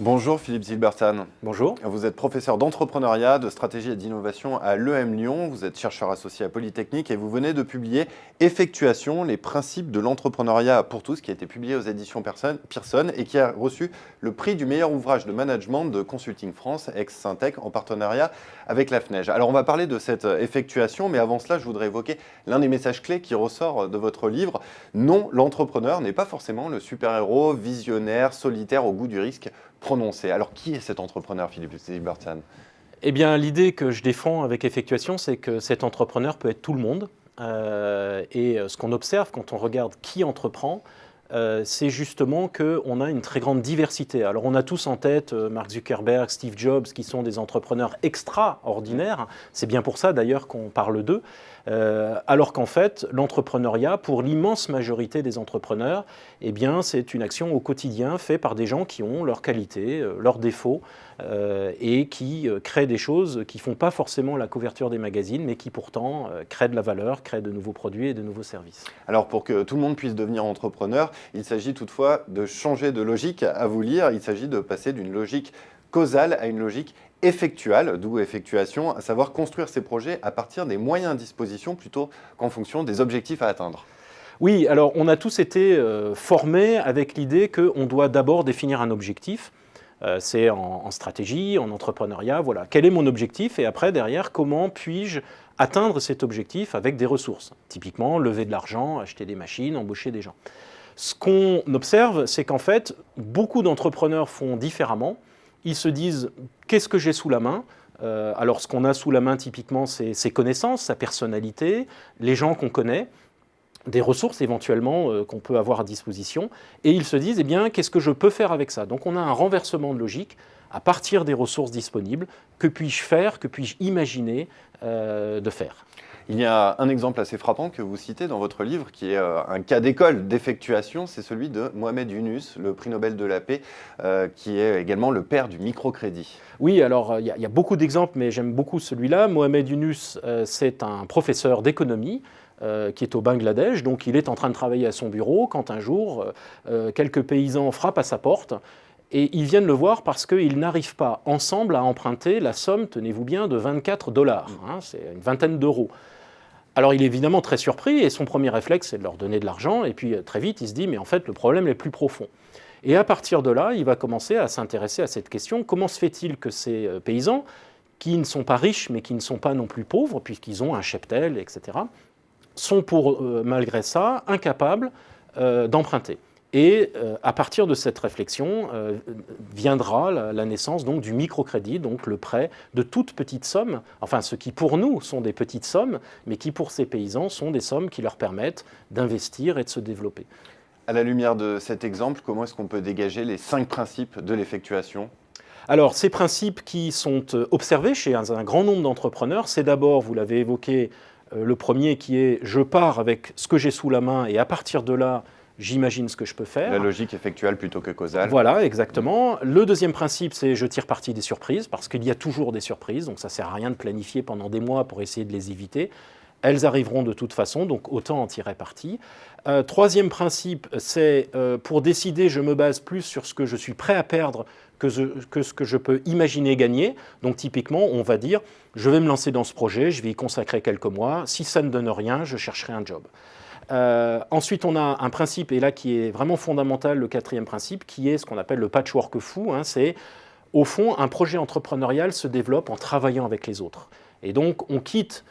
Bonjour Philippe Zilbertan. Bonjour. Vous êtes professeur d'entrepreneuriat, de stratégie et d'innovation à l'EM Lyon. Vous êtes chercheur associé à Polytechnique et vous venez de publier Effectuation, les principes de l'entrepreneuriat pour tous, qui a été publié aux éditions Pearson et qui a reçu le prix du meilleur ouvrage de management de Consulting France, ex-Syntec, en partenariat avec la FNEJ. Alors on va parler de cette effectuation, mais avant cela, je voudrais évoquer l'un des messages clés qui ressort de votre livre. Non, l'entrepreneur n'est pas forcément le super-héros visionnaire, solitaire, au goût du risque prononcé. Alors qui est cet entrepreneur, Philippe Zilbertan ? Eh bien, l'idée que je défends avec Effectuation, c'est que cet entrepreneur peut être tout le monde. Et ce qu'on observe quand on regarde qui entreprend, c'est justement qu'on a une très grande diversité. Alors on a tous en tête Mark Zuckerberg, Steve Jobs, qui sont des entrepreneurs extraordinaires. C'est bien pour ça d'ailleurs qu'on parle d'eux. Alors qu'en fait, l'entrepreneuriat, pour l'immense majorité des entrepreneurs, eh bien, c'est une action au quotidien faite par des gens qui ont leurs qualités, leurs défauts, et qui créent des choses qui ne font pas forcément la couverture des magazines, mais qui pourtant créent de la valeur, créent de nouveaux produits et de nouveaux services. Alors pour que tout le monde puisse devenir entrepreneur, il s'agit toutefois de changer de logique. À vous lire, il s'agit de passer d'une logique causale à une logique effectuale, d'où effectuation, à savoir construire ses projets à partir des moyens à disposition plutôt qu'en fonction des objectifs à atteindre. Oui, alors on a tous été formés avec l'idée qu'on doit d'abord définir un objectif. C'est en stratégie, en entrepreneuriat, voilà. Quel est mon objectif? Et après, derrière, comment puis-je atteindre cet objectif avec des ressources? Typiquement, lever de l'argent, acheter des machines, embaucher des gens. Ce qu'on observe, c'est qu'en fait, beaucoup d'entrepreneurs font différemment. Ils se disent, qu'est-ce que j'ai sous la main? Alors, ce qu'on a sous la main, typiquement, c'est ses connaissances, sa personnalité, les gens qu'on connaît, des ressources éventuellement qu'on peut avoir à disposition. Et ils se disent, eh bien, qu'est-ce que je peux faire avec ça? Donc, on a un renversement de logique à partir des ressources disponibles. Que puis-je faire? Que puis-je imaginer de faire? Il y a un exemple assez frappant que vous citez dans votre livre, qui est un cas d'école d'effectuation, c'est celui de Mohamed Yunus, le prix Nobel de la paix, qui est également le père du microcrédit. Oui, alors il y a beaucoup d'exemples, mais j'aime beaucoup celui-là. Mohamed Yunus, c'est un professeur d'économie qui est au Bangladesh, donc il est en train de travailler à son bureau quand un jour, quelques paysans frappent à sa porte. Et ils viennent le voir parce qu'ils n'arrivent pas ensemble à emprunter la somme, tenez-vous bien, de 24 $. Hein, c'est une vingtaine d'euros. Alors il est évidemment très surpris et son premier réflexe c'est de leur donner de l'argent et puis très vite il se dit mais en fait le problème est plus profond. Et à partir de là il va commencer à s'intéresser à cette question, comment se fait-il que ces paysans qui ne sont pas riches mais qui ne sont pas non plus pauvres puisqu'ils ont un cheptel etc. sont malgré ça incapables d'emprunter. Et à partir de cette réflexion viendra la naissance donc, du microcrédit, donc le prêt de toutes petites sommes, enfin ce qui pour nous sont des petites sommes, mais qui pour ces paysans sont des sommes qui leur permettent d'investir et de se développer. À la lumière de cet exemple, comment est-ce qu'on peut dégager les 5 principes de l'effectuation ? Alors ces principes qui sont observés chez un grand nombre d'entrepreneurs, c'est d'abord, vous l'avez évoqué, le premier qui est je pars avec ce que j'ai sous la main et à partir de là, j'imagine ce que je peux faire. La logique effectuelle plutôt que causale. Voilà, exactement. Le deuxième principe, c'est je tire parti des surprises, parce qu'il y a toujours des surprises, donc ça ne sert à rien de planifier pendant des mois pour essayer de les éviter. Elles arriveront de toute façon, donc autant en tirer parti. Troisième principe, c'est pour décider, je me base plus sur ce que je suis prêt à perdre que ce que je peux imaginer gagner. Donc typiquement, on va dire, je vais me lancer dans ce projet, je vais y consacrer quelques mois. Si ça ne donne rien, je chercherai un job. Ensuite, on a un principe, et là qui est vraiment fondamental, le quatrième principe, qui est ce qu'on appelle le patchwork fou. Hein, c'est, au fond, un projet entrepreneurial se développe en travaillant avec les autres. Et donc, on quitte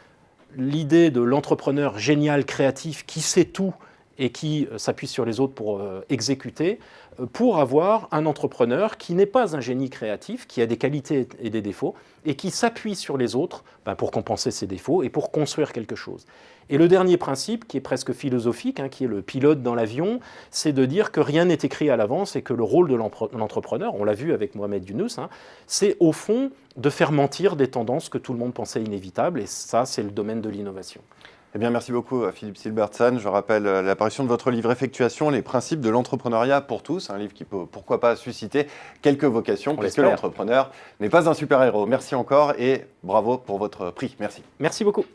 l'idée de l'entrepreneur génial, créatif, qui sait tout et qui s'appuie sur les autres pour exécuter, pour avoir un entrepreneur qui n'est pas un génie créatif, qui a des qualités et des défauts, et qui s'appuie sur les autres pour compenser ses défauts et pour construire quelque chose. Et le dernier principe, qui est presque philosophique, qui est le pilote dans l'avion, c'est de dire que rien n'est écrit à l'avance et que le rôle de l'entrepreneur, on l'a vu avec Mohamed Yunus, c'est au fond de faire mentir des tendances que tout le monde pensait inévitables, et ça, c'est le domaine de l'innovation. Eh bien, merci beaucoup Philippe Zilbertan. Je rappelle l'apparition de votre livre Effectuation, les principes de l'entrepreneuriat pour tous, un livre qui peut, pourquoi pas, susciter quelques vocations, puisque l'entrepreneur n'est pas un super-héros. Merci encore et bravo pour votre prix. Merci. Merci beaucoup.